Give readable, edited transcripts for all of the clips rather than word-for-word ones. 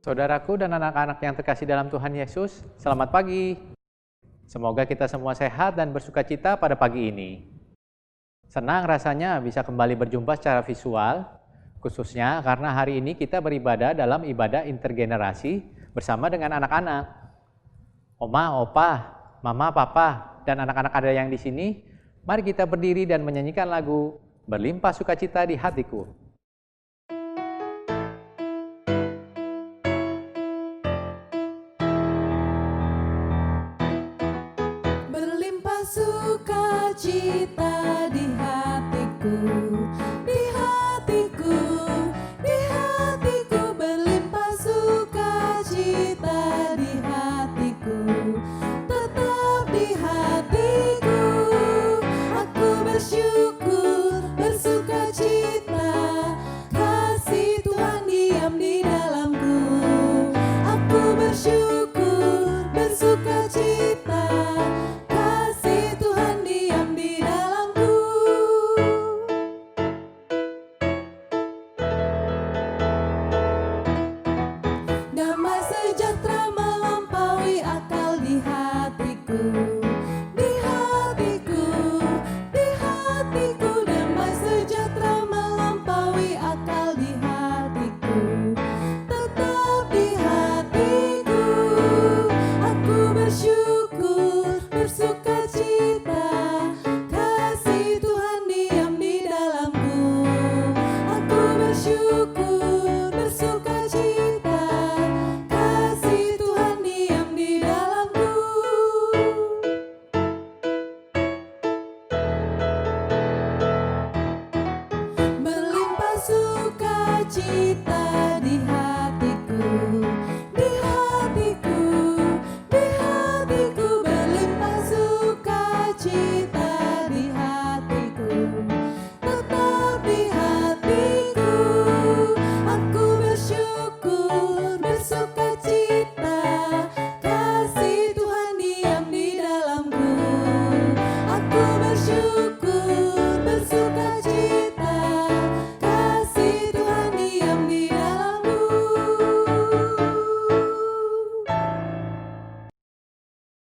Saudaraku dan anak-anak yang terkasih dalam Tuhan Yesus, selamat pagi. Semoga kita semua sehat dan bersukacita pada pagi ini. Senang rasanya bisa kembali berjumpa secara visual, khususnya karena hari ini kita beribadah dalam ibadah intergenerasi bersama dengan anak-anak. Oma, opa, mama, papa, dan anak-anak ada yang di sini, mari kita berdiri dan menyanyikan lagu Berlimpah Sukacita di Hatiku. Sukacita di hatiku, di hatiku, di hatiku, berlimpah sukacita di hatiku, tetap di hatiku. Aku bersyukur, bersukacita, kasih Tuhan diam di dalamku. Aku bersyukur, bersukacita,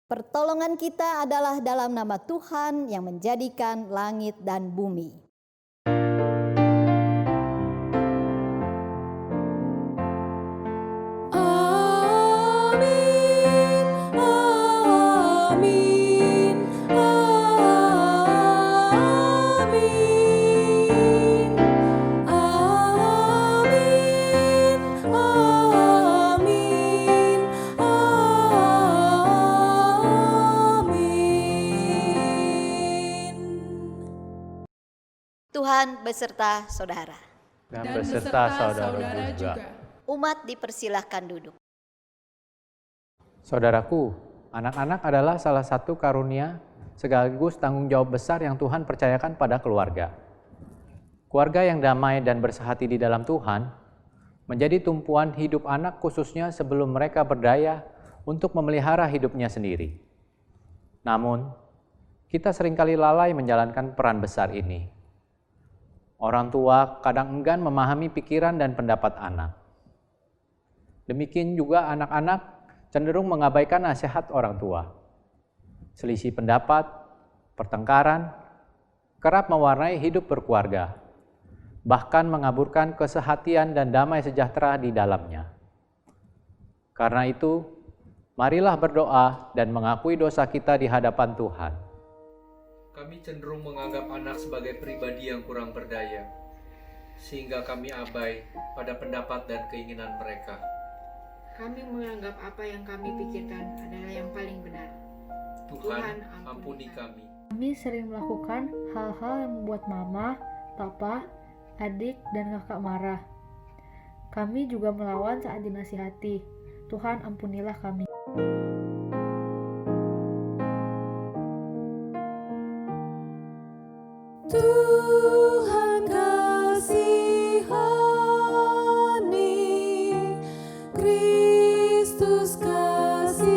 pertolongan kita adalah dalam nama Tuhan yang menjadikan langit dan bumi. Tuhan beserta saudara. Dan beserta saudara juga. Umat dipersilahkan duduk. Saudaraku, anak-anak adalah salah satu karunia sekaligus tanggung jawab besar yang Tuhan percayakan pada keluarga. Keluarga yang damai dan bersehati di dalam Tuhan menjadi tumpuan hidup anak khususnya sebelum mereka berdaya untuk memelihara hidupnya sendiri. Namun, kita seringkali lalai menjalankan peran besar ini. Orang tua kadang enggan memahami pikiran dan pendapat anak. Demikian juga anak-anak cenderung mengabaikan nasihat orang tua. Selisih pendapat, pertengkaran, kerap mewarnai hidup berkeluarga, bahkan mengaburkan kesehatian dan damai sejahtera di dalamnya. Karena itu, marilah berdoa dan mengakui dosa kita di hadapan Tuhan. Kami cenderung menganggap anak sebagai pribadi yang kurang berdaya, sehingga kami abai pada pendapat dan keinginan mereka. Kami menganggap apa yang kami pikirkan adalah yang paling benar. Tuhan, ampuni kami. Kami sering melakukan hal-hal yang membuat mama, papa, adik, dan kakak marah. Kami juga melawan saat dinasihati. Tuhan, ampunilah kami. Tuhan kasihani, Kristus kasihani,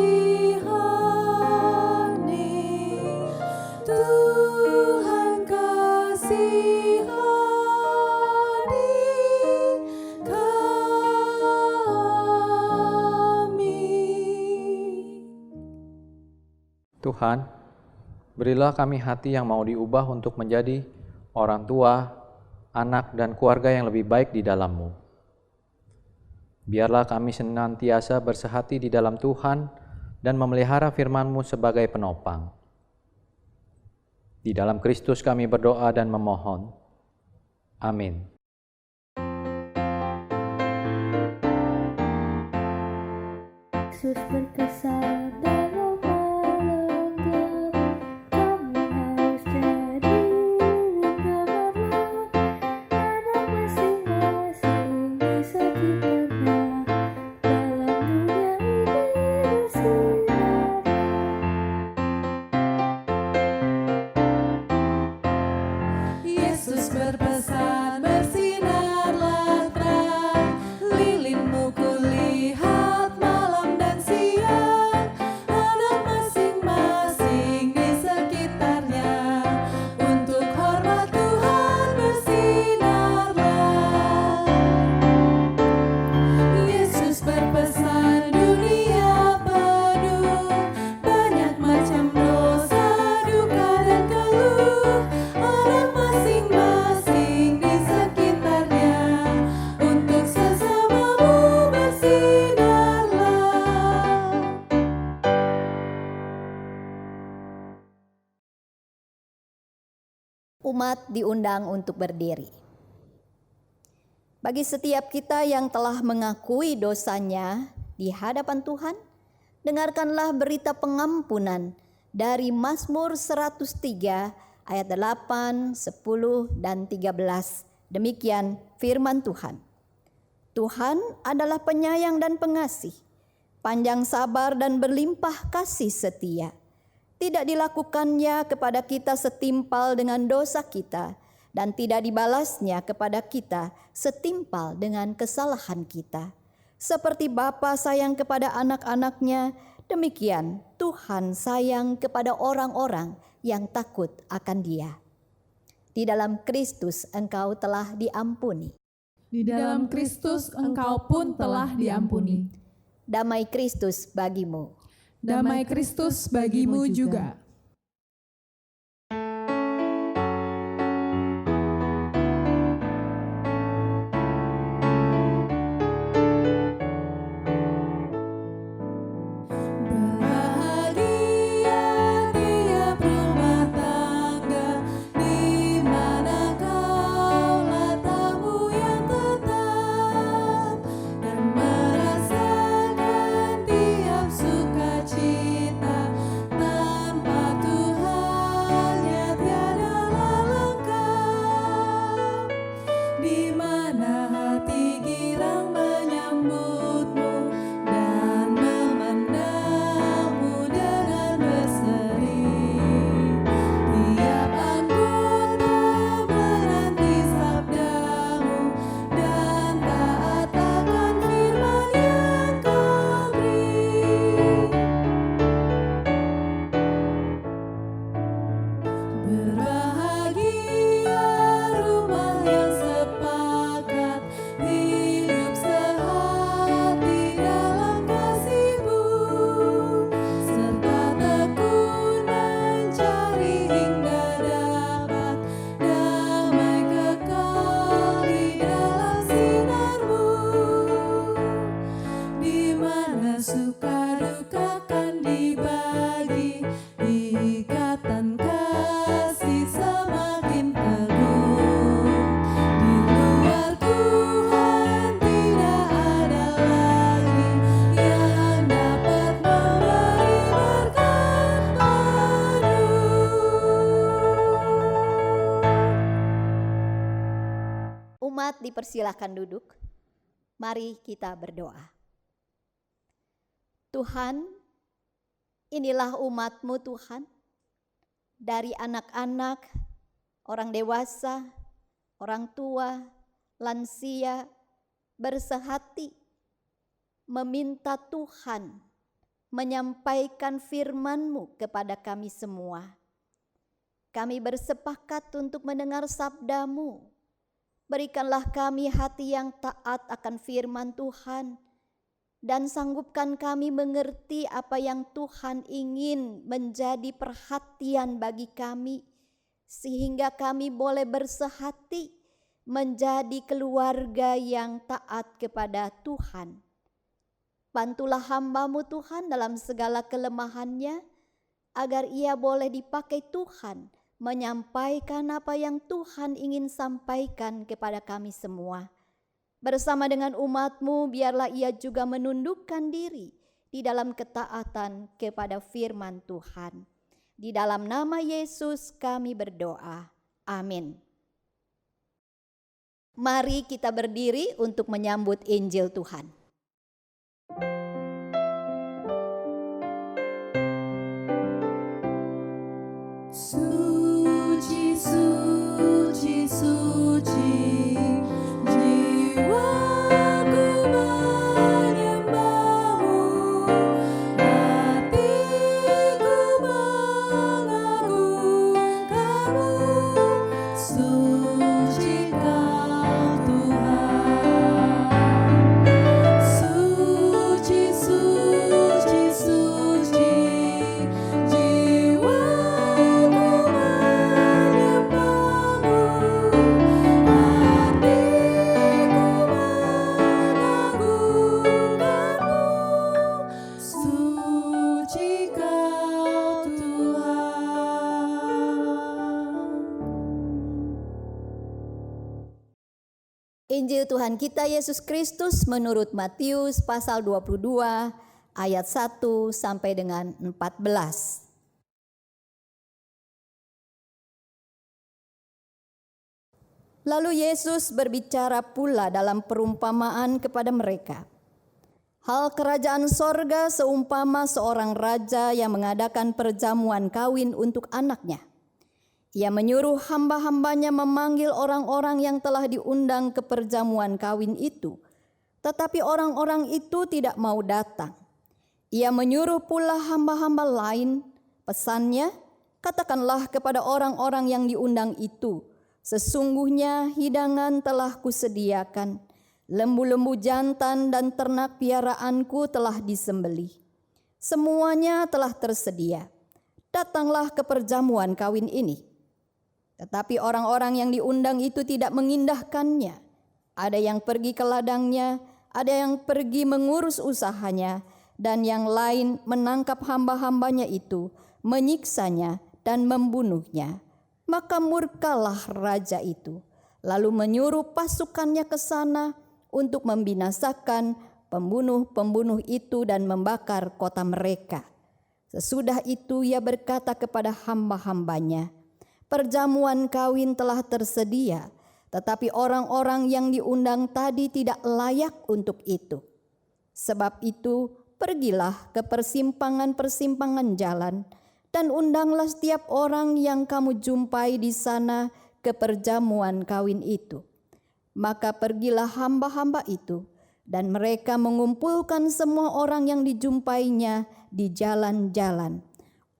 Tuhan kasihani kami. Tuhan, berilah kami hati yang mau diubah untuk menjadi orang tua, anak, dan keluarga yang lebih baik di dalam-Mu. Biarlah kami senantiasa bersehati di dalam Tuhan dan memelihara firman-Mu sebagai penopang. Di dalam Kristus kami berdoa dan memohon. Amin. Yesus berkesan dalam malam gelap, kamu harus jadi lilin gemerlap, anak masing-masing di sekitarnya, dalam dunia ini bersinar. Yesus berpesan, bersinarlah terang, lilinmu kulihat malam dan siang, anak masing-masing di sekitarnya, untuk hormat Tuhan bersinarlah. Yesus berpesan, dunia penuh banyak macam dosa, duka dan keluh, anak masing-masing di sekitarnya, untuk sesamamu bersinarlah. Umat diundang untuk berdiri. Bagi setiap kita yang telah mengakui dosanya di hadapan Tuhan, dengarkanlah berita pengampunan dari Mazmur 103 ayat 8, 10, dan 13. Demikian firman Tuhan. Tuhan adalah penyayang dan pengasih, panjang sabar dan berlimpah kasih setia. Tidak dilakukannya kepada kita setimpal dengan dosa kita, dan tidak dibalasnya kepada kita setimpal dengan kesalahan kita. Seperti Bapa sayang kepada anak-anaknya, demikian Tuhan sayang kepada orang-orang yang takut akan Dia. Di dalam Kristus engkau telah diampuni. Di dalam Kristus engkau pun telah diampuni. Damai Kristus bagimu. Damai Kristus bagimu juga. Berbahagia tiap rumah tangga, di mana kaulah tamu yang tetap, dan merasakan tiap sukacita. Tanpa Tuhannya tiadalah lengkap, di mana hati girang menyambutmu dan memandangmu dengan berseri. Tiap anggota menanti sabdamu dan taat akan firman yang kau beri. Berbahagia rumah yang sepakat, hidup sehati dalam kasih-Mu, serta tekun mencari hingga dapat damai kekal di dalam sinar-Mu, di mana suka duka kan dibagi, ikatan kasih semakin teguh. Di luar Tuhan tidak ada lagi yang dapat memberi berkat penuh. Umat dipersilahkan duduk. Mari kita berdoa. Tuhan, inilah umat-Mu Tuhan, dari anak-anak, orang dewasa, orang tua, lansia, bersehati, meminta Tuhan menyampaikan firman-Mu kepada kami semua. Kami bersepakat untuk mendengar sabda-Mu. Berikanlah kami hati yang taat akan firman Tuhan, dan sanggupkan kami mengerti apa yang Tuhan ingin menjadi perhatian bagi kami, sehingga kami boleh bersehati menjadi keluarga yang taat kepada Tuhan. Bantulah hamba-Mu Tuhan dalam segala kelemahannya, agar ia boleh dipakai Tuhan menyampaikan apa yang Tuhan ingin sampaikan kepada kami semua. Bersama dengan umat-Mu, biarlah ia juga menundukkan diri di dalam ketaatan kepada firman Tuhan. Di dalam nama Yesus kami berdoa. Amin. Mari kita berdiri untuk menyambut Injil Tuhan. Suci, suci, suci, jiwaku menyembah-Mu, hatiku mengagungkan-Mu. Suci Kau Tuhan, suci, suci, suci, jiwaku menyembah-Mu, suci Kau Tuhan. Injil Tuhan kita Yesus Kristus menurut Matius pasal 22 ayat 1 sampai dengan 14. Lalu Yesus berbicara pula dalam perumpamaan kepada mereka. Hal kerajaan sorga seumpama seorang raja yang mengadakan perjamuan kawin untuk anaknya. Ia menyuruh hamba-hambanya memanggil orang-orang yang telah diundang ke perjamuan kawin itu. Tetapi orang-orang itu tidak mau datang. Ia menyuruh pula hamba-hamba lain. Pesannya, katakanlah kepada orang-orang yang diundang itu, sesungguhnya hidangan telah kusediakan. Lembu-lembu jantan dan ternak piaraanku telah disembelih. Semuanya telah tersedia. Datanglah ke perjamuan kawin ini. Tetapi orang-orang yang diundang itu tidak mengindahkannya. Ada yang pergi ke ladangnya, ada yang pergi mengurus usahanya, dan yang lain menangkap hamba-hambanya itu, menyiksanya dan membunuhnya. Maka murkalah raja itu, lalu menyuruh pasukannya ke sana untuk membinasakan pembunuh-pembunuh itu dan membakar kota mereka. Sesudah itu ia berkata kepada hamba-hambanya, perjamuan kawin telah tersedia, tetapi orang-orang yang diundang tadi tidak layak untuk itu. Sebab itu, pergilah ke persimpangan-persimpangan jalan, dan undanglah setiap orang yang kamu jumpai di sana ke perjamuan kawin itu. Maka pergilah hamba-hamba itu, dan mereka mengumpulkan semua orang yang dijumpainya di jalan-jalan,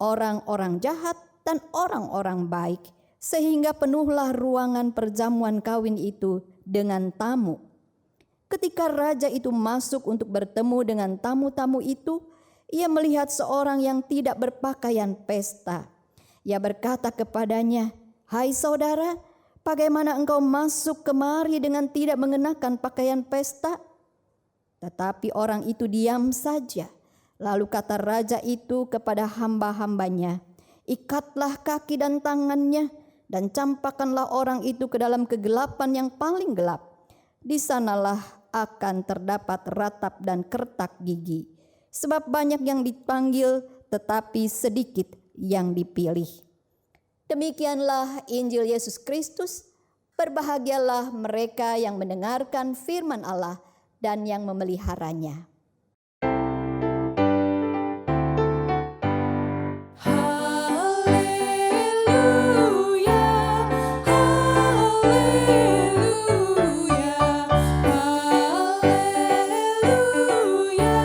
orang-orang jahat dan orang-orang baik, sehingga penuhlah ruangan perjamuan kawin itu dengan tamu. Ketika raja itu masuk untuk bertemu dengan tamu-tamu itu, ia melihat seorang yang tidak berpakaian pesta. Ia berkata kepadanya, "Hai saudara, bagaimana engkau masuk kemari dengan tidak mengenakan pakaian pesta?" Tetapi orang itu diam saja. Lalu kata raja itu kepada hamba-hambanya, "Ikatlah kaki dan tangannya dan campakkanlah orang itu ke dalam kegelapan yang paling gelap. Di sanalah akan terdapat ratap dan kertak gigi. Sebab banyak yang dipanggil tetapi sedikit yang dipilih." Demikianlah Injil Yesus Kristus. Berbahagialah mereka yang mendengarkan firman Allah dan yang memeliharanya. Haleluya, haleluya, haleluya, haleluya.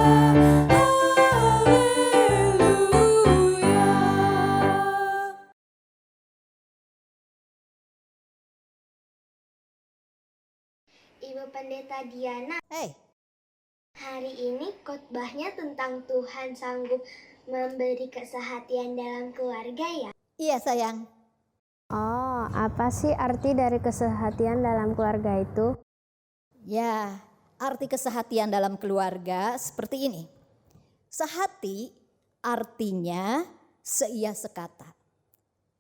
Ibu Pendeta Diana, Hei, Hari ini khotbahnya tentang Tuhan sanggup memberi kesehatian dalam keluarga ya? Iya sayang. Oh, apa sih arti dari kesehatian dalam keluarga itu? Ya, arti kesehatian dalam keluarga seperti ini. Sehati artinya seia sekata,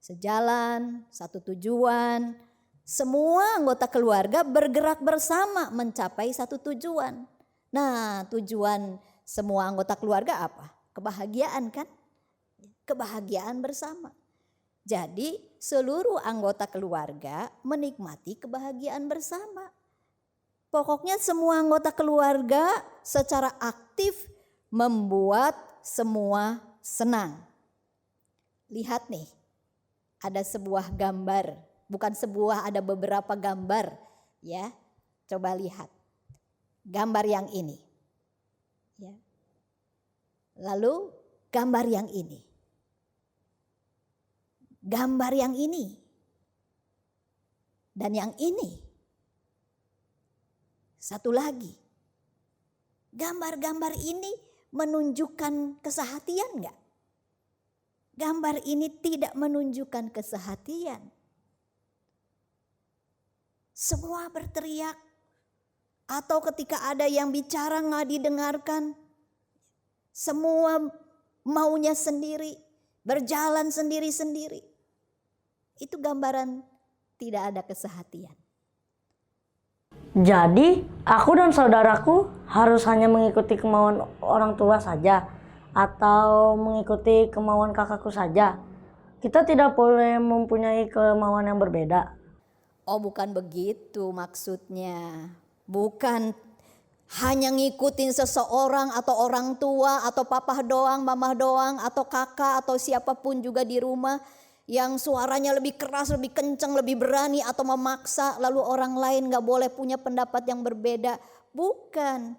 sejalan, satu tujuan. Semua anggota keluarga bergerak bersama mencapai satu tujuan. Nah, tujuan semua anggota keluarga apa? Kebahagiaan kan? Kebahagiaan bersama. Jadi seluruh anggota keluarga menikmati kebahagiaan bersama. Pokoknya semua anggota keluarga secara aktif membuat semua senang. Lihat nih, ada sebuah gambar, bukan sebuah, ada beberapa gambar ya. Coba lihat gambar yang ini. Ya. Lalu gambar yang ini. Gambar yang ini. Dan yang ini. Satu lagi. Gambar-gambar ini menunjukkan kesehatian enggak? Gambar ini tidak menunjukkan kesehatian. Semua berteriak. Atau ketika ada yang bicara nggak didengarkan. Semua maunya sendiri. Berjalan sendiri-sendiri. Itu gambaran tidak ada kesehatian. Jadi, aku dan saudaraku harus hanya mengikuti kemauan orang tua saja atau mengikuti kemauan kakakku saja. Kita tidak boleh mempunyai kemauan yang berbeda. Oh, bukan begitu maksudnya. Bukan hanya ngikutin seseorang atau orang tua atau papa doang, mama doang atau kakak atau siapapun juga di rumah yang suaranya lebih keras, lebih kencang, lebih berani atau memaksa, lalu orang lain gak boleh punya pendapat yang berbeda. Bukan.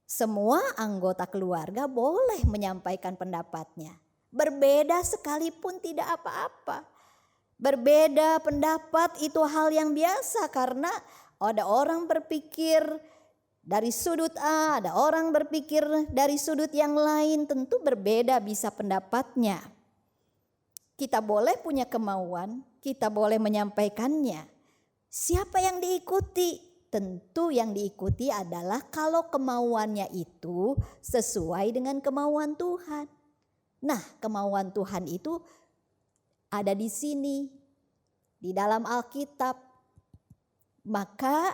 Semua anggota keluarga boleh menyampaikan pendapatnya. Berbeda sekalipun tidak apa-apa. Berbeda pendapat itu hal yang biasa karena ada orang berpikir dari sudut A, ada orang berpikir dari sudut yang lain, tentu berbeda bisa pendapatnya. Kita boleh punya kemauan, kita boleh menyampaikannya. Siapa yang diikuti? Tentu yang diikuti adalah kalau kemauannya itu sesuai dengan kemauan Tuhan. Nah, kemauan Tuhan itu ada di sini, di dalam Alkitab. Maka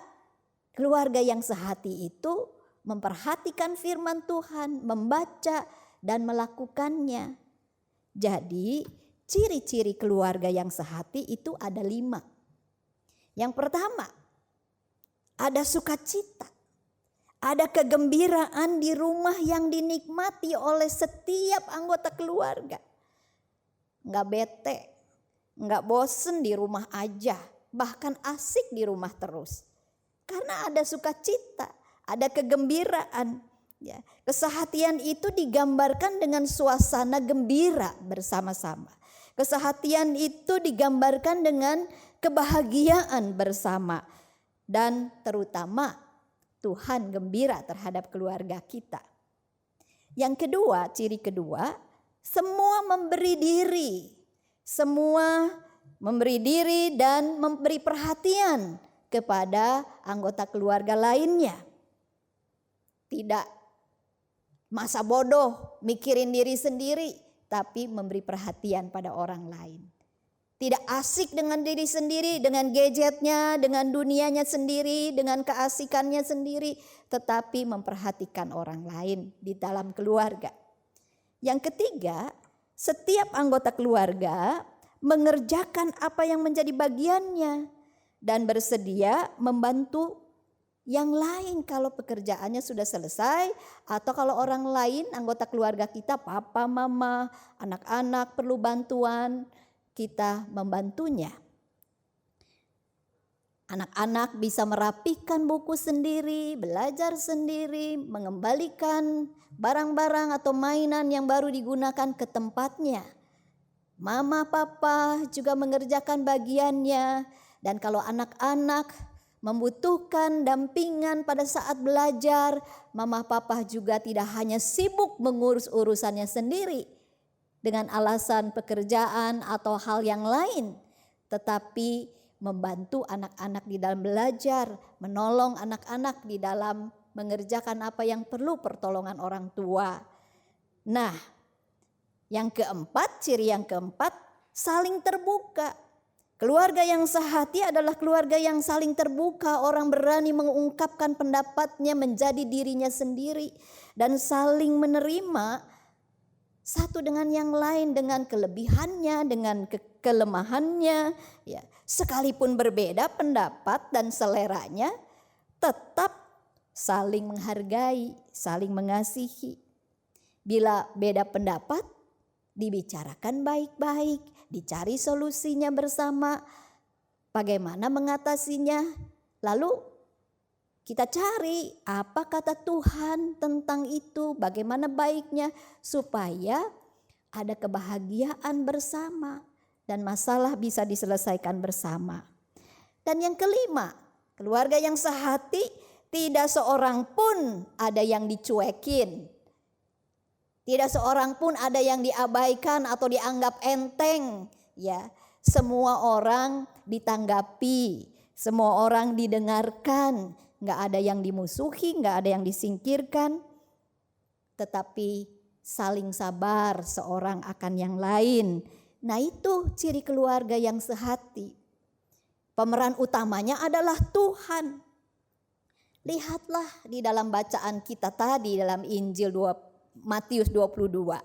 keluarga yang sehati itu memperhatikan firman Tuhan, membaca dan melakukannya. Jadi ciri-ciri keluarga yang sehati itu ada 5. Yang pertama, ada sukacita. Ada kegembiraan di rumah yang dinikmati oleh setiap anggota keluarga. Nggak bete, nggak bosen di rumah aja, bahkan asik di rumah terus. Karena ada sukacita, ada kegembiraan. Ya, kesehatian itu digambarkan dengan suasana gembira bersama-sama. Kesehatian itu digambarkan dengan kebahagiaan bersama. Dan terutama Tuhan gembira terhadap keluarga kita. Yang kedua, ciri kedua, semua memberi diri. Semua memberi diri dan memberi perhatian kepada anggota keluarga lainnya. Tidak masa bodoh mikirin diri sendiri, tapi memberi perhatian pada orang lain. Tidak asik dengan diri sendiri, dengan gadgetnya, dengan dunianya sendiri, dengan keasikannya sendiri, tetapi memperhatikan orang lain di dalam keluarga. Yang ketiga, setiap anggota keluarga mengerjakan apa yang menjadi bagiannya dan bersedia membantu yang lain kalau pekerjaannya sudah selesai, atau kalau orang lain anggota keluarga kita, papa, mama, anak-anak perlu bantuan, kita membantunya. Anak-anak bisa merapikan buku sendiri, belajar sendiri, mengembalikan barang-barang atau mainan yang baru digunakan ke tempatnya. Mama, papa juga mengerjakan bagiannya, dan kalau anak-anak membutuhkan dampingan pada saat belajar. Mama papa juga tidak hanya sibuk mengurus urusannya sendiri dengan alasan pekerjaan atau hal yang lain, tetapi membantu anak-anak di dalam belajar, menolong anak-anak di dalam mengerjakan apa yang perlu pertolongan orang tua. Nah, yang keempat, ciri yang keempat, saling terbuka. Keluarga yang sehati adalah keluarga yang saling terbuka. Orang berani mengungkapkan pendapatnya menjadi dirinya sendiri dan saling menerima satu dengan yang lain, dengan kelebihannya, dengan kelemahannya. Ya, sekalipun berbeda pendapat dan seleranya, tetap saling menghargai, saling mengasihi. Bila beda pendapat, dibicarakan baik-baik, dicari solusinya bersama, bagaimana mengatasinya. Lalu kita cari apa kata Tuhan tentang itu, bagaimana baiknya supaya ada kebahagiaan bersama dan masalah bisa diselesaikan bersama. Dan yang kelima, keluarga yang sehati, tidak seorang pun ada yang dicuekin. Tidak seorang pun ada yang diabaikan atau dianggap enteng. Ya, semua orang ditanggapi, semua orang didengarkan. Nggak ada yang dimusuhi, nggak ada yang disingkirkan. Tetapi saling sabar seorang akan yang lain. Nah, itu ciri keluarga yang sehati. Pemeran utamanya adalah Tuhan. Lihatlah di dalam bacaan kita tadi dalam Injil Matius 22.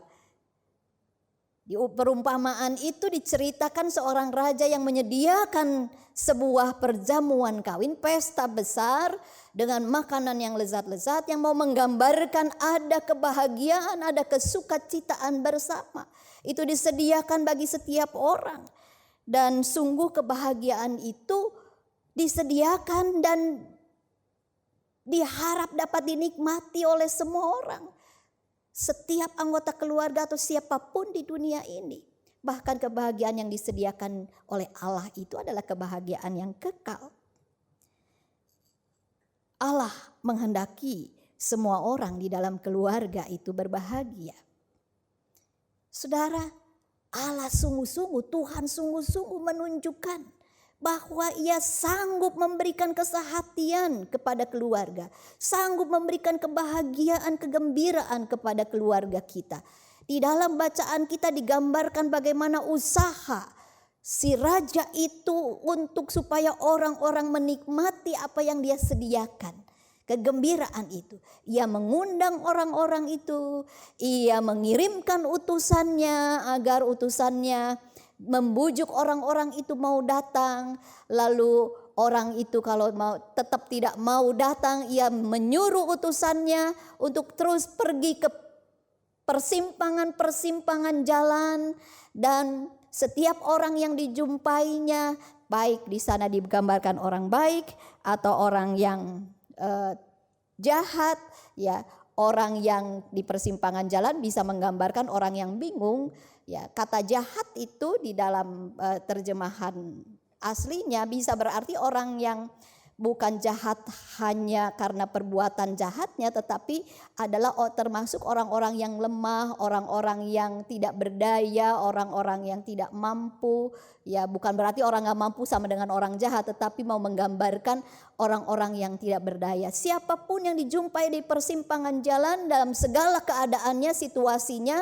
Di perumpamaan itu diceritakan seorang raja yang menyediakan sebuah perjamuan kawin, pesta besar dengan makanan yang lezat-lezat yang mau menggambarkan ada kebahagiaan, ada kesukacitaan bersama. Itu disediakan bagi setiap orang. Dan sungguh kebahagiaan itu disediakan dan diharap dapat dinikmati oleh semua orang. Setiap anggota keluarga atau siapapun di dunia ini. Bahkan kebahagiaan yang disediakan oleh Allah itu adalah kebahagiaan yang kekal. Allah menghendaki semua orang di dalam keluarga itu berbahagia. Saudara, Allah sungguh-sungguh, Tuhan sungguh-sungguh menunjukkan bahwa Ia sanggup memberikan kesehatian kepada keluarga, sanggup memberikan kebahagiaan, kegembiraan kepada keluarga kita. Di dalam bacaan kita digambarkan bagaimana usaha si raja itu untuk supaya orang-orang menikmati apa yang dia sediakan. Kegembiraan itu. Ia mengundang orang-orang itu, ia mengirimkan utusannya agar utusannya membujuk orang-orang itu mau datang. Lalu orang itu kalau tetap tidak mau datang, ia menyuruh utusannya untuk terus pergi ke persimpangan-persimpangan jalan. Dan setiap orang yang dijumpainya, baik di sana digambarkan orang baik atau orang yang jahat, ya, orang yang di persimpangan jalan bisa menggambarkan orang yang bingung. Ya, kata jahat itu di dalam terjemahan aslinya bisa berarti orang yang bukan jahat hanya karena perbuatan jahatnya, tetapi adalah termasuk orang-orang yang lemah, orang-orang yang tidak berdaya, orang-orang yang tidak mampu. Ya, bukan berarti orang gak mampu sama dengan orang jahat, tetapi mau menggambarkan orang-orang yang tidak berdaya. Siapapun yang dijumpai di persimpangan jalan dalam segala keadaannya, situasinya,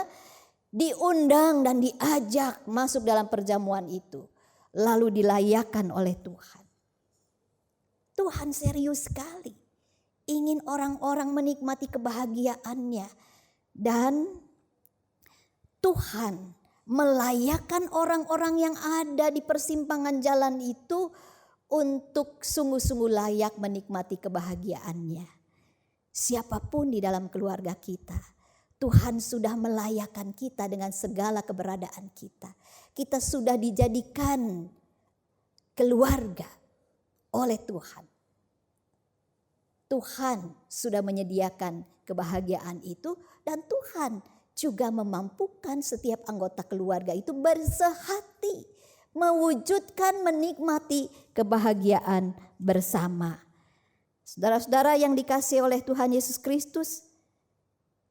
diundang dan diajak masuk dalam perjamuan itu. Lalu dilayakkan oleh Tuhan. Tuhan serius sekali. Ingin orang-orang menikmati kebahagiaannya. Dan Tuhan melayakkan orang-orang yang ada di persimpangan jalan itu untuk sungguh-sungguh layak menikmati kebahagiaannya. Siapapun di dalam keluarga kita, Tuhan sudah melayakkan kita dengan segala keberadaan kita. Kita sudah dijadikan keluarga oleh Tuhan. Tuhan sudah menyediakan kebahagiaan itu dan Tuhan juga memampukan setiap anggota keluarga itu bersehati mewujudkan, menikmati kebahagiaan bersama. Saudara-saudara yang dikasihi oleh Tuhan Yesus Kristus,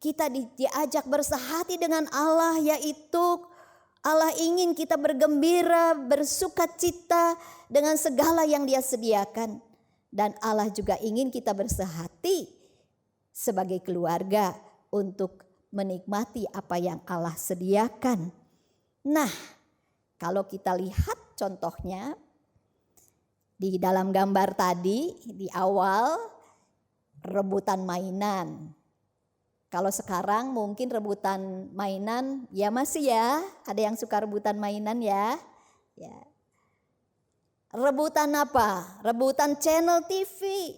kita diajak bersahati dengan Allah, yaitu Allah ingin kita bergembira, bersukacita dengan segala yang Dia sediakan. Dan Allah juga ingin kita bersahati sebagai keluarga untuk menikmati apa yang Allah sediakan. Nah, kalau kita lihat contohnya di dalam gambar tadi di awal, rebutan mainan. Kalau sekarang mungkin rebutan mainan ya masih ya, ada yang suka rebutan mainan ya. Ya. Rebutan apa? Rebutan channel TV.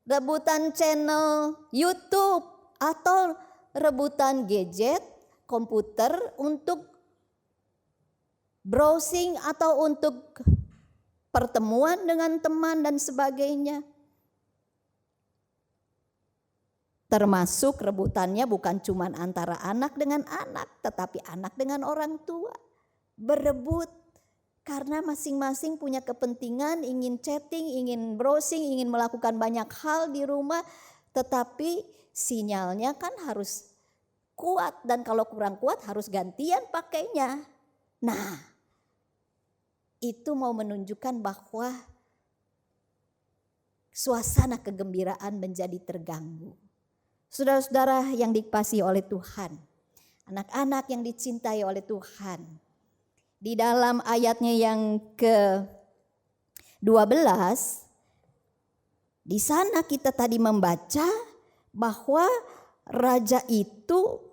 Rebutan channel YouTube atau rebutan gadget, komputer untuk browsing atau untuk pertemuan dengan teman dan sebagainya. Termasuk rebutannya bukan cuma antara anak dengan anak, tetapi anak dengan orang tua. Berebut karena masing-masing punya kepentingan, ingin chatting, ingin browsing, ingin melakukan banyak hal di rumah, tetapi sinyalnya kan harus kuat, dan kalau kurang kuat harus gantian pakainya. Nah, itu mau menunjukkan bahwa suasana kegembiraan menjadi terganggu. Saudara-saudara yang dikasihi oleh Tuhan, anak-anak yang dicintai oleh Tuhan, di dalam ayatnya yang ke-12, di sana kita tadi membaca bahwa raja itu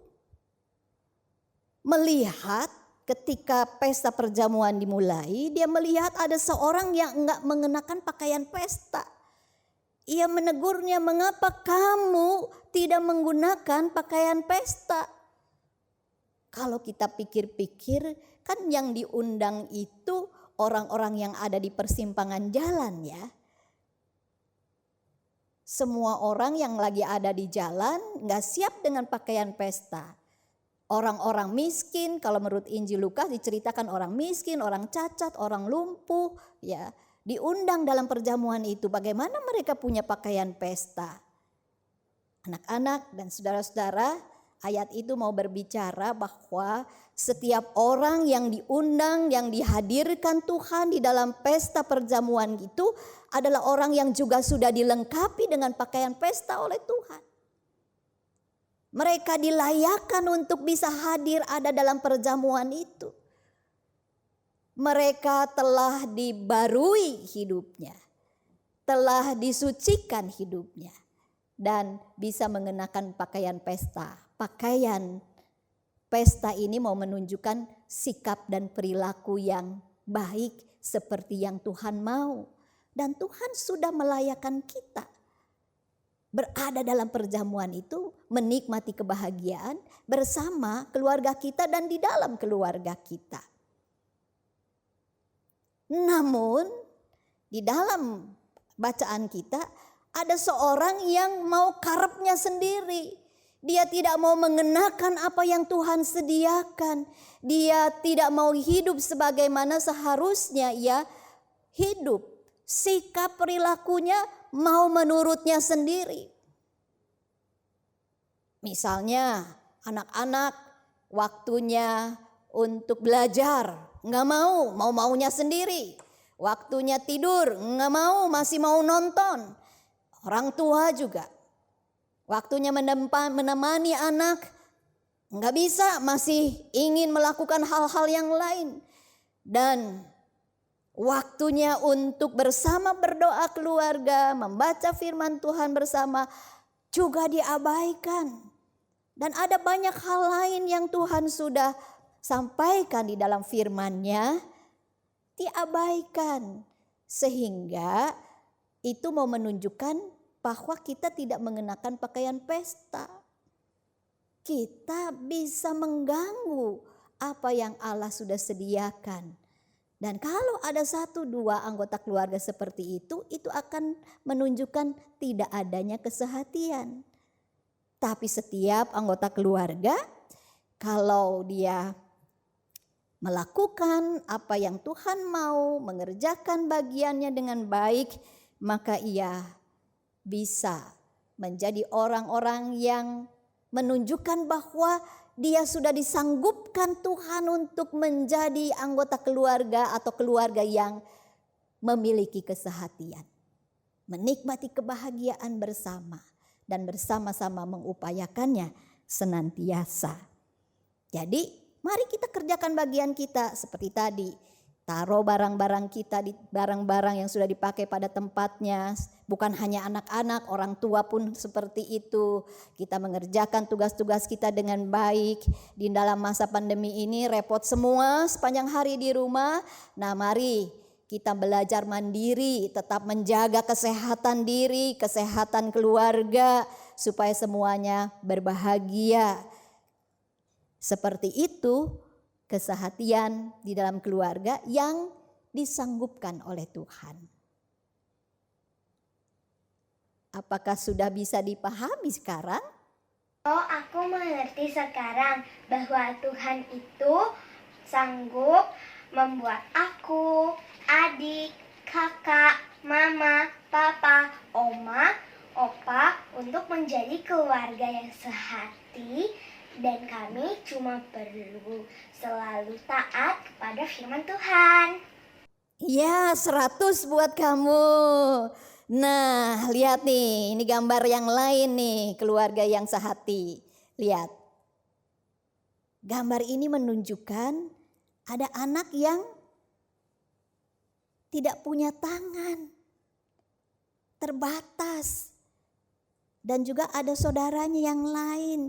melihat ketika pesta perjamuan dimulai, dia melihat ada seorang yang enggak mengenakan pakaian pesta. Ia menegurnya, mengapa kamu tidak menggunakan pakaian pesta? Kalau kita pikir-pikir, kan yang diundang itu orang-orang yang ada di persimpangan jalan ya. Semua orang yang lagi ada di jalan enggak siap dengan pakaian pesta. Orang-orang miskin, kalau menurut Injil Lukas diceritakan orang miskin, orang cacat, orang lumpuh, ya diundang dalam perjamuan itu. Bagaimana mereka punya pakaian pesta? Anak-anak dan saudara-saudara, ayat itu mau berbicara bahwa setiap orang yang diundang, yang dihadirkan Tuhan di dalam pesta perjamuan itu adalah orang yang juga sudah dilengkapi dengan pakaian pesta oleh Tuhan. Mereka dilayakkan untuk bisa hadir ada dalam perjamuan itu. Mereka telah dibarui hidupnya, telah disucikan hidupnya, dan bisa mengenakan pakaian pesta. Pakaian pesta ini mau menunjukkan sikap dan perilaku yang baik seperti yang Tuhan mau. Dan Tuhan sudah melayakkan kita berada dalam perjamuan itu, menikmati kebahagiaan bersama keluarga kita dan di dalam keluarga kita. Namun di dalam bacaan kita ada seorang yang mau karepnya sendiri. Dia tidak mau mengenakan apa yang Tuhan sediakan. Dia tidak mau hidup sebagaimana seharusnya ia hidup. Sikap perilakunya mau menurutnya sendiri. Misalnya anak-anak waktunya untuk belajar nggak maunya sendiri. Waktunya tidur nggak mau, masih mau nonton. Orang tua juga waktunya menemani anak nggak bisa, masih ingin melakukan hal-hal yang lain. Dan waktunya untuk bersama berdoa keluarga, membaca firman Tuhan bersama juga diabaikan. Dan ada banyak hal lain yang Tuhan sudah sampaikan di dalam firman-Nya diabaikan. Sehingga itu mau menunjukkan bahwa kita tidak mengenakan pakaian pesta. Kita bisa mengganggu apa yang Allah sudah sediakan. Dan kalau ada 1-2 anggota keluarga seperti itu akan menunjukkan tidak adanya kesehatian. Tapi setiap anggota keluarga, kalau dia melakukan apa yang Tuhan mau, mengerjakan bagiannya dengan baik, maka ia bisa menjadi orang-orang yang menunjukkan bahwa dia sudah disanggupkan Tuhan untuk menjadi anggota keluarga atau keluarga yang memiliki kesehatian. Menikmati kebahagiaan bersama dan bersama-sama mengupayakannya senantiasa. Jadi mari kita kerjakan bagian kita seperti tadi. Taruh barang-barang kita di barang-barang yang sudah dipakai pada tempatnya. Bukan hanya anak-anak, orang tua pun seperti itu. Kita mengerjakan tugas-tugas kita dengan baik. Di dalam masa pandemi ini repot semua sepanjang hari di rumah. Nah mari kita belajar mandiri, tetap menjaga kesehatan diri, kesehatan keluarga. Supaya semuanya berbahagia. Seperti itu kesehatian di dalam keluarga yang disanggupkan oleh Tuhan. Apakah sudah bisa dipahami sekarang? Oh, aku mengerti sekarang bahwa Tuhan itu sanggup membuat aku, adik, kakak, mama, papa, oma, opa untuk menjadi keluarga yang sehati. Dan kami cuma perlu selalu taat kepada firman Tuhan. Ya, 100 buat kamu. Nah, lihat nih, ini gambar yang lain nih, keluarga yang sehati. Lihat. Gambar ini menunjukkan ada anak yang tidak punya tangan, terbatas. Dan juga ada saudaranya yang lain.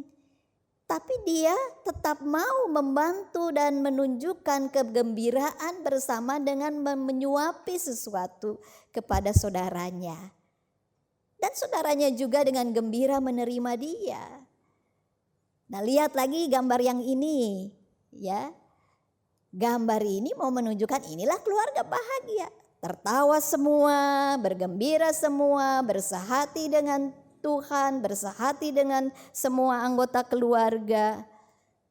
Tapi dia tetap mau membantu dan menunjukkan kegembiraan bersama dengan menyuapi sesuatu kepada saudaranya. Dan saudaranya juga dengan gembira menerima dia. Nah, lihat lagi gambar yang ini, ya. Gambar ini mau menunjukkan inilah keluarga bahagia. Tertawa semua, bergembira semua, bersahati dengan Tuhan, bersahati dengan semua anggota keluarga.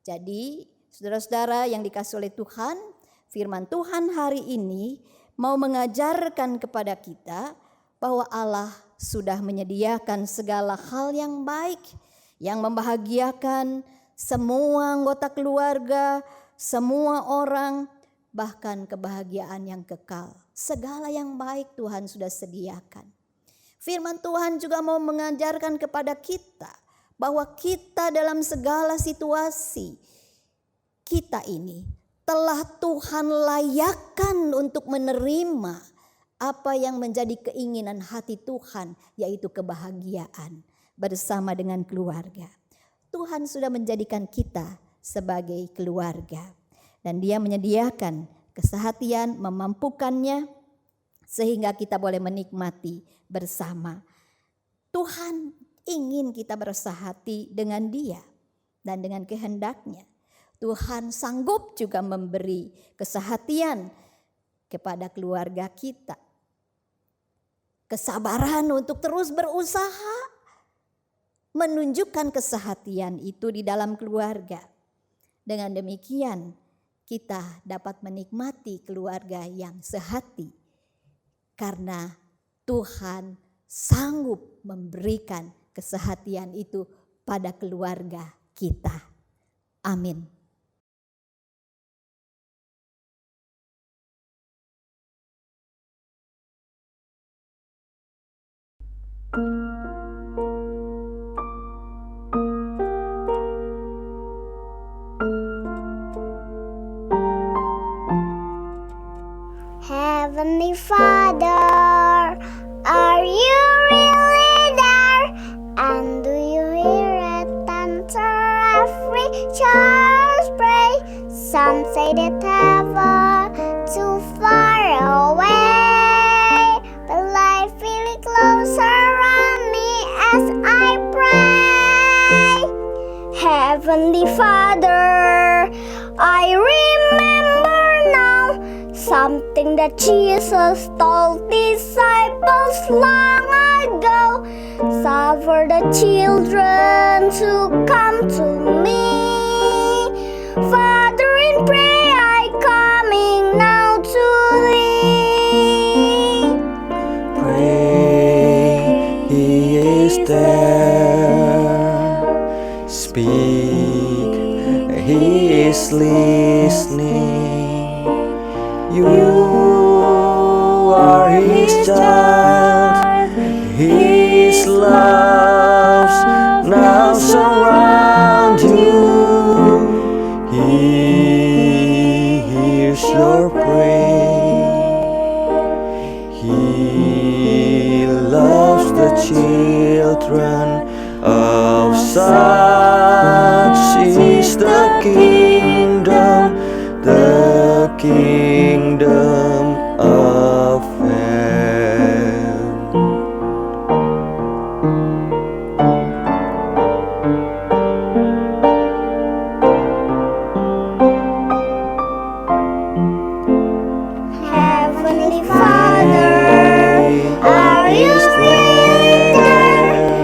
Jadi saudara-saudara yang dikasihi oleh Tuhan, firman Tuhan hari ini mau mengajarkan kepada kita bahwa Allah sudah menyediakan segala hal yang baik, yang membahagiakan semua anggota keluarga, semua orang, bahkan kebahagiaan yang kekal. Segala yang baik Tuhan sudah sediakan. Firman Tuhan juga mau mengajarkan kepada kita bahwa kita dalam segala situasi kita ini telah Tuhan layakkan untuk menerima apa yang menjadi keinginan hati Tuhan, yaitu kebahagiaan bersama dengan keluarga. Tuhan sudah menjadikan kita sebagai keluarga dan Dia menyediakan kesehatan, memampukannya sehingga kita boleh menikmati bersama. Tuhan ingin kita bersahati dengan Dia dan dengan kehendaknya. Tuhan sanggup juga memberi kesehatan kepada keluarga kita. Kesabaran untuk terus berusaha menunjukkan kesehatan itu di dalam keluarga. Dengan demikian kita dapat menikmati keluarga yang sehati. Karena Tuhan sanggup memberikan kesehatan itu pada keluarga kita. Amin. Heavenly Father, are you really there? And do you hear it answer every child's pray? Some say that heaven too far away, but I feel it close around me as I pray. Heavenly Father, I remember now something that Jesus told disciples long ago. Suffer the children to come to me. Father, in prayer I speak, He is listening. You are His child, His loves now surround you. He hears your prayer. He loves the children of such is the kingdom of heaven. Heavenly Father, are you there?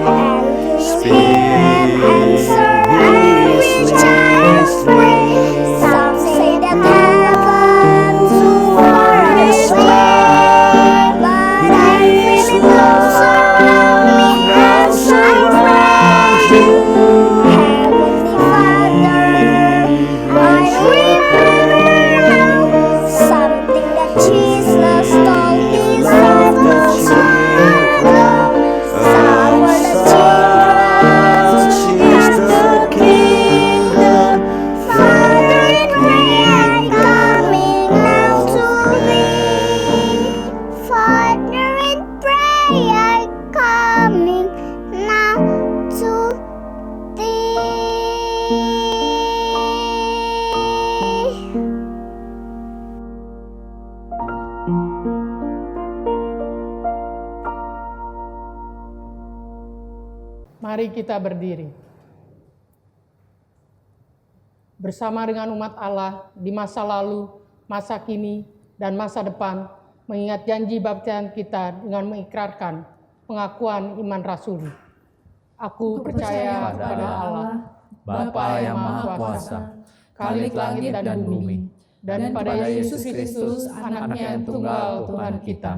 And Spirit answer every child's prayer. Some say that heaven's too far away, but I feel it close around me as I pray. Heavenly Father, I remember something that Jesus told his disciples long ago. Suffer the children of the kingdom. Father, I pray I'm coming now to thee. Father, I pray I'm coming now to thee. Mari kita berdiri. Bersama dengan umat Allah di masa lalu, masa kini, dan masa depan, mengingat janji baptisan kita dengan mengikrarkan pengakuan iman rasuli. Aku percaya kepada Allah, Bapa yang Maha Kuasa, Khalik langit dan bumi, dan pada Yesus Kristus, Anaknya yang tunggal Tuhan kita,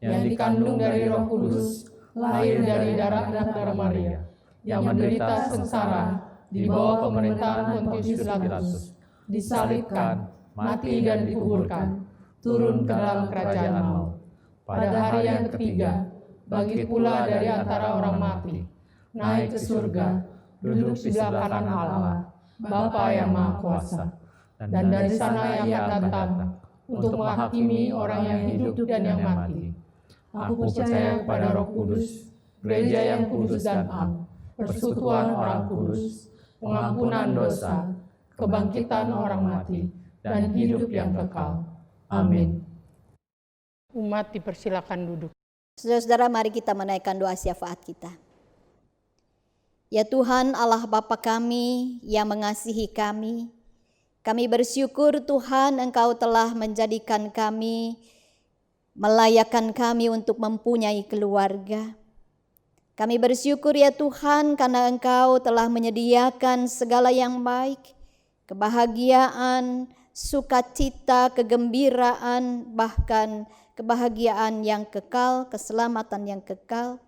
yang dikandung dari Roh Kudus, lahir dari darah Maria, yang menderita sengsara di bawah pemerintahan Pontius Pilatus, disalibkan, mati dan dikuburkan, turun ke dalam kerajaan maut. Pada hari yang ketiga, bangkit pula dari antara orang mati, naik ke surga, duduk di sebelah kanan Allah, Bapa yang Maha Kuasa, dan dari sana yang akan datang untuk menghakimi orang yang hidup dan yang mati. Aku percaya kepada Roh Kudus, gereja yang kudus dan am, persekutuan orang kudus, pengampunan dosa, kebangkitan orang mati, dan hidup yang kekal. Amin. Umat dipersilakan duduk. Saudara-saudara, mari kita menaikkan doa syafaat kita. Ya Tuhan Allah Bapa kami yang mengasihi kami bersyukur Tuhan Engkau telah menjadikan kami, melayakkan kami untuk mempunyai keluarga. Kami bersyukur ya Tuhan karena Engkau telah menyediakan segala yang baik, kebahagiaan, sukacita, kegembiraan, bahkan kebahagiaan yang kekal, keselamatan yang kekal.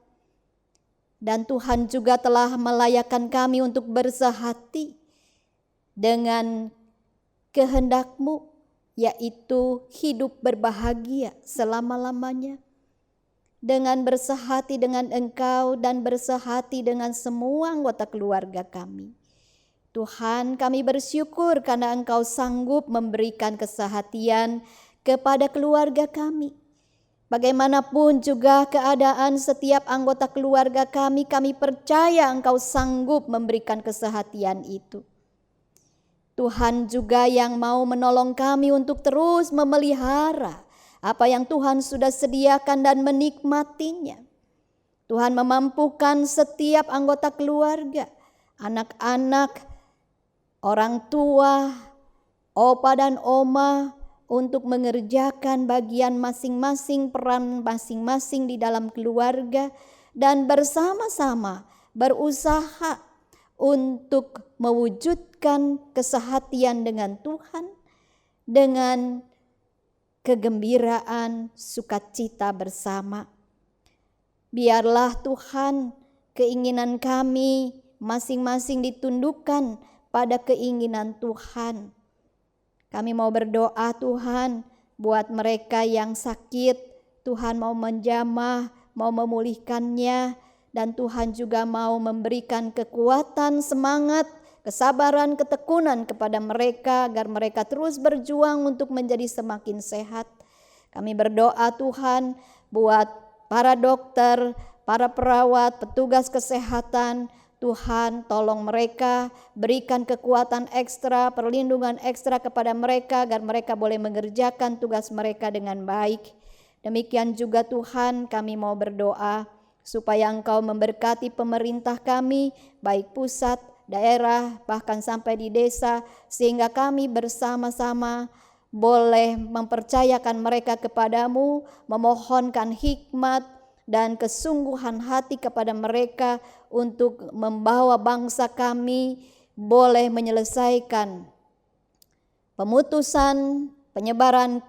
Dan Tuhan juga telah melayakkan kami untuk bersehati dengan kehendak-Mu, yaitu hidup berbahagia selama-lamanya. Dengan bersehati dengan Engkau dan bersehati dengan semua anggota keluarga kami. Tuhan, kami bersyukur karena Engkau sanggup memberikan kesehatian kepada keluarga kami. Bagaimanapun juga keadaan setiap anggota keluarga kami percaya Engkau sanggup memberikan kesehatian itu. Tuhan juga yang mau menolong kami untuk terus memelihara apa yang Tuhan sudah sediakan dan menikmatinya. Tuhan memampukan setiap anggota keluarga, anak-anak, orang tua, opa dan oma untuk mengerjakan bagian masing-masing, peran masing-masing di dalam keluarga dan bersama-sama berusaha untuk mewujudkan kesehatian dengan Tuhan dengan kegembiraan, sukacita bersama. Biarlah Tuhan keinginan kami masing-masing ditundukkan pada keinginan Tuhan. Kami mau berdoa Tuhan buat mereka yang sakit, Tuhan mau menjamah, mau memulihkannya, dan Tuhan juga mau memberikan kekuatan, semangat, kesabaran, ketekunan kepada mereka agar mereka terus berjuang untuk menjadi semakin sehat. Kami berdoa Tuhan buat para dokter, para perawat, petugas kesehatan. Tuhan tolong mereka, berikan kekuatan ekstra, perlindungan ekstra kepada mereka agar mereka boleh mengerjakan tugas mereka dengan baik. Demikian juga Tuhan, kami mau berdoa supaya Engkau memberkati pemerintah kami, baik pusat, daerah, bahkan sampai di desa, sehingga kami bersama-sama boleh mempercayakan mereka kepadamu, memohonkan hikmat dan kesungguhan hati kepada mereka untuk membawa bangsa kami boleh menyelesaikan pemutusan penyebaran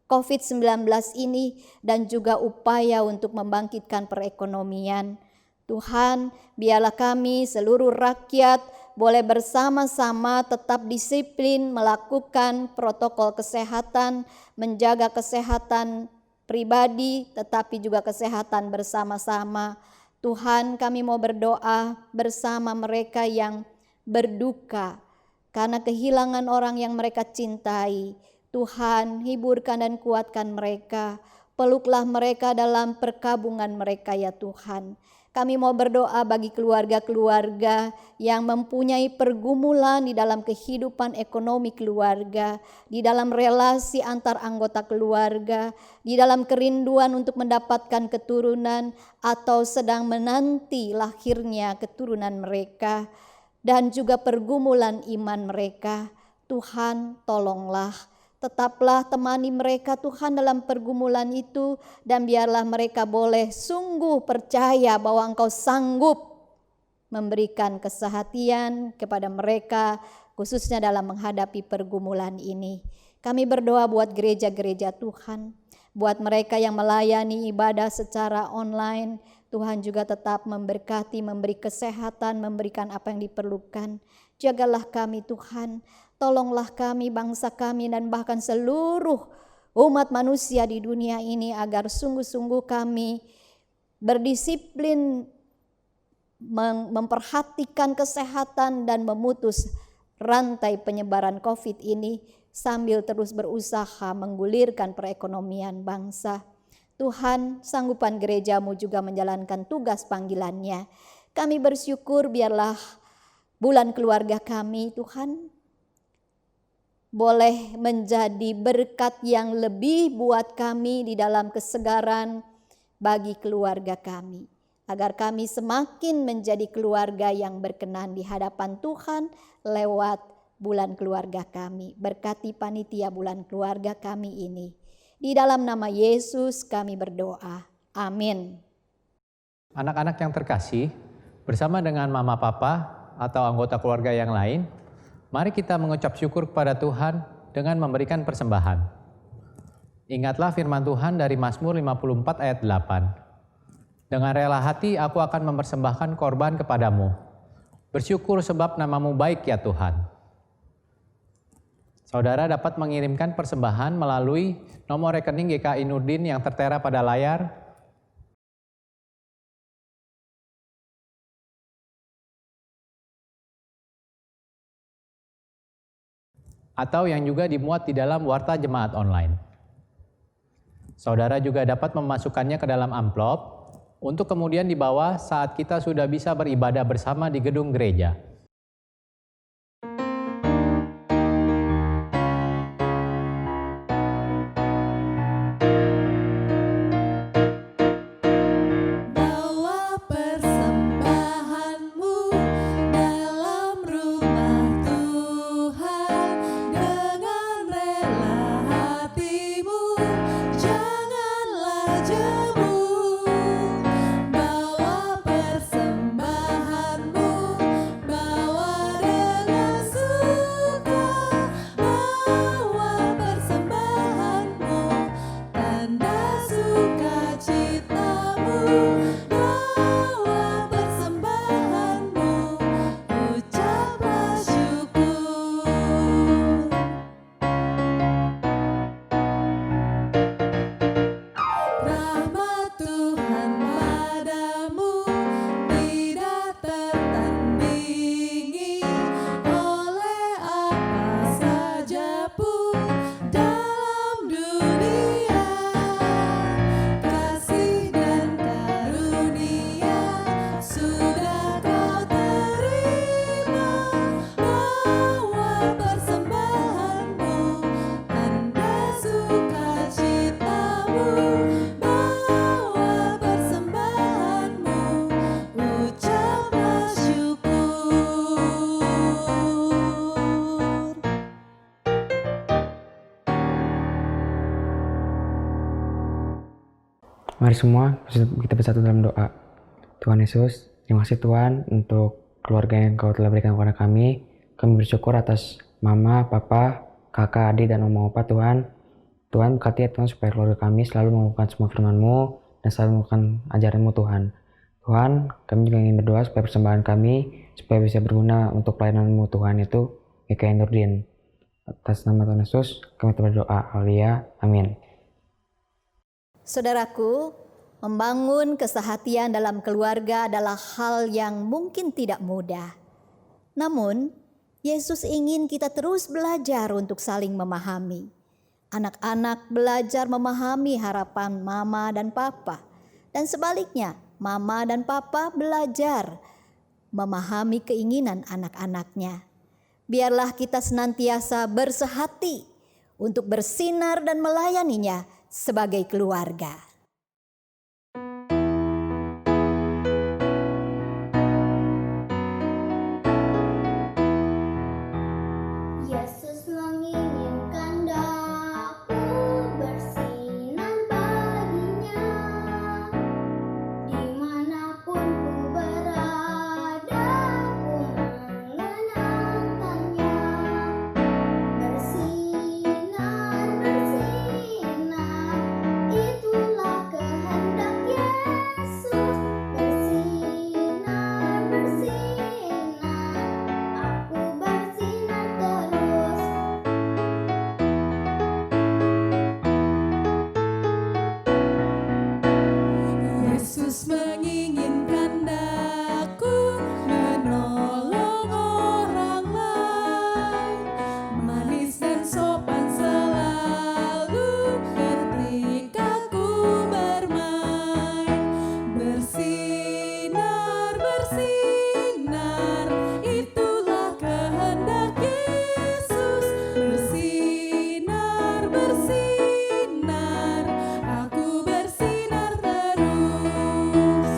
COVID-19 ini dan juga upaya untuk membangkitkan perekonomian. Tuhan, biarlah kami seluruh rakyat boleh bersama-sama tetap disiplin melakukan protokol kesehatan, menjaga kesehatan pribadi tetapi juga kesehatan bersama-sama. Tuhan, kami mau berdoa bersama mereka yang berduka karena kehilangan orang yang mereka cintai. Tuhan, hiburkan dan kuatkan mereka. Peluklah mereka dalam perkabungan mereka ya Tuhan. Kami mau berdoa bagi keluarga-keluarga yang mempunyai pergumulan di dalam kehidupan ekonomi keluarga, di dalam relasi antar anggota keluarga, di dalam kerinduan untuk mendapatkan keturunan atau sedang menanti lahirnya keturunan mereka, dan juga pergumulan iman mereka. Tuhan, tolonglah. Tetaplah temani mereka Tuhan dalam pergumulan itu, dan biarlah mereka boleh sungguh percaya bahwa Engkau sanggup memberikan kesehatan kepada mereka khususnya dalam menghadapi pergumulan ini. Kami berdoa buat gereja-gereja Tuhan, buat mereka yang melayani ibadah secara online. Tuhan juga tetap memberkati, memberi kesehatan, memberikan apa yang diperlukan. Jagalah kami Tuhan. Tolonglah kami, bangsa kami, dan bahkan seluruh umat manusia di dunia ini agar sungguh-sungguh kami berdisiplin memperhatikan kesehatan dan memutus rantai penyebaran COVID ini sambil terus berusaha menggulirkan perekonomian bangsa. Tuhan, sanggupan gerejamu juga menjalankan tugas panggilannya. Kami bersyukur biarlah bulan keluarga kami Tuhan boleh menjadi berkat yang lebih buat kami di dalam kesegaran bagi keluarga kami. Agar kami semakin menjadi keluarga yang berkenan di hadapan Tuhan lewat bulan keluarga kami. Berkati panitia bulan keluarga kami ini. Di dalam nama Yesus kami berdoa. Amin. Anak-anak yang terkasih, bersama dengan mama papa atau anggota keluarga yang lain, mari kita mengucap syukur kepada Tuhan dengan memberikan persembahan. Ingatlah firman Tuhan dari Mazmur 54 ayat 8. Dengan rela hati aku akan mempersembahkan korban kepadamu. Bersyukur sebab namamu baik ya Tuhan. Saudara dapat mengirimkan persembahan melalui nomor rekening GKI Nurdin yang tertera pada layar, atau yang juga dimuat di dalam warta jemaat online. Saudara juga dapat memasukkannya ke dalam amplop untuk kemudian dibawa saat kita sudah bisa beribadah bersama di gedung gereja. Bawa persembahanmu Mari semua kita bersatu dalam doa. Tuhan Yesus, terima kasih Tuhan untuk keluarga yang Kau telah berikan kepada kami. Kami bersyukur atas mama, papa, kakak, adik, dan oma opa Tuhan. Tuhan berkati ya Tuhan supaya keluarga kami selalu melakukan semua firman-Mu dan selalu melakukan ajaran-Mu Tuhan. Tuhan, kami juga ingin berdoa supaya persembahan kami supaya bisa berguna untuk pelayanan-Mu Tuhan, itu GKI Nurdin. Atas nama Tuhan Yesus, kami berdoa. Haleluya. Amin. Saudaraku, membangun kesehatian dalam keluarga adalah hal yang mungkin tidak mudah. Namun, Yesus ingin kita terus belajar untuk saling memahami. Anak-anak belajar memahami harapan mama dan papa. Dan sebaliknya, mama dan papa belajar memahami keinginan anak-anaknya. Biarlah kita senantiasa bersehati untuk bersinar dan melayaninya sebagai keluarga. Yesus menginginkan daku bersinar baginya, dimanapun ku berada ku mengenangkannya. Bersinar, bersinar, itulah kehendak Yesus. Bersinar, bersinar, aku bersinar terus. Yesus menginginkan daku menolong orang lain, manis dan sopan selalu ketika ku bermain. Bersinar, bersinar, itulah kehendak Yesus. Bersinar, bersinar, aku bersinar terus.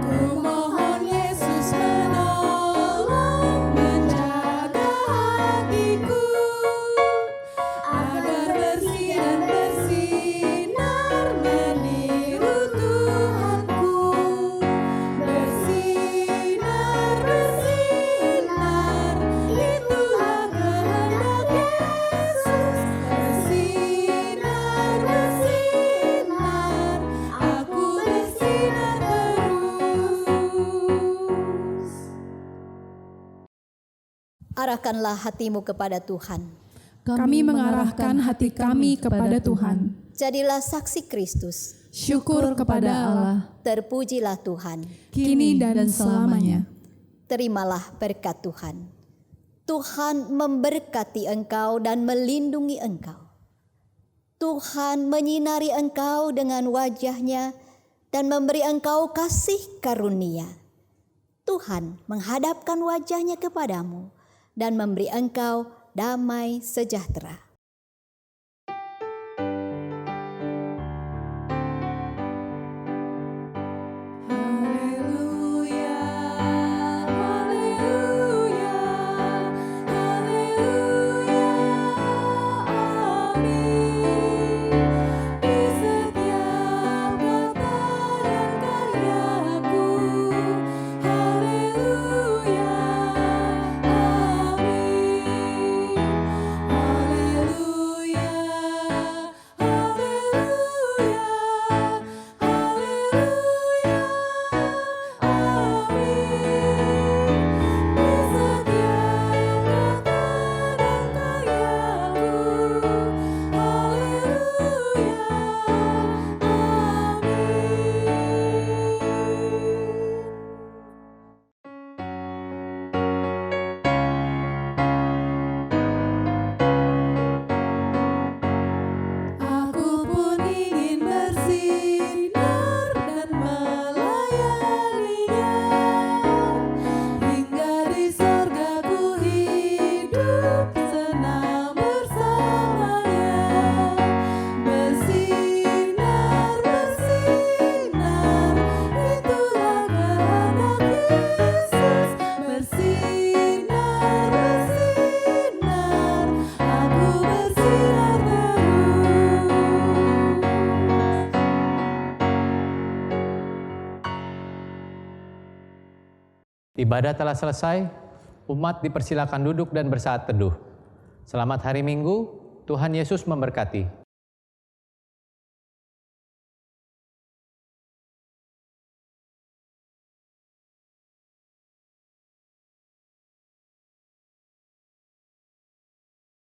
Ku mohon Yesus menolong menjaga hatiku agar bersih dan bersinar meniru Tuhanku. Bersinar, bersinar, itulah kehendak Yesus. Bersinar, bersinar, aku bersinar terus. Arahkanlah hatimu kepada Tuhan. Kami mengarahkan hati kami kepada Tuhan. Jadilah saksi Kristus. Syukur kepada Allah, Terpujilah Tuhan. kini dan selamanya. Terimalah berkat Tuhan. Tuhan memberkati engkau dan melindungi engkau. Tuhan menyinari engkau dengan wajah-Nya dan memberi engkau kasih karunia. Tuhan menghadapkan wajah-Nya kepadamu dan memberi engkau damai sejahtera. Haleluya, haleluya, haleluya, amin. Di setiap kata dan karyaku, haleluya, amin. Haleluya. Ibadah telah selesai, umat dipersilakan duduk dan bersaat teduh. Selamat hari Minggu, Tuhan Yesus memberkati.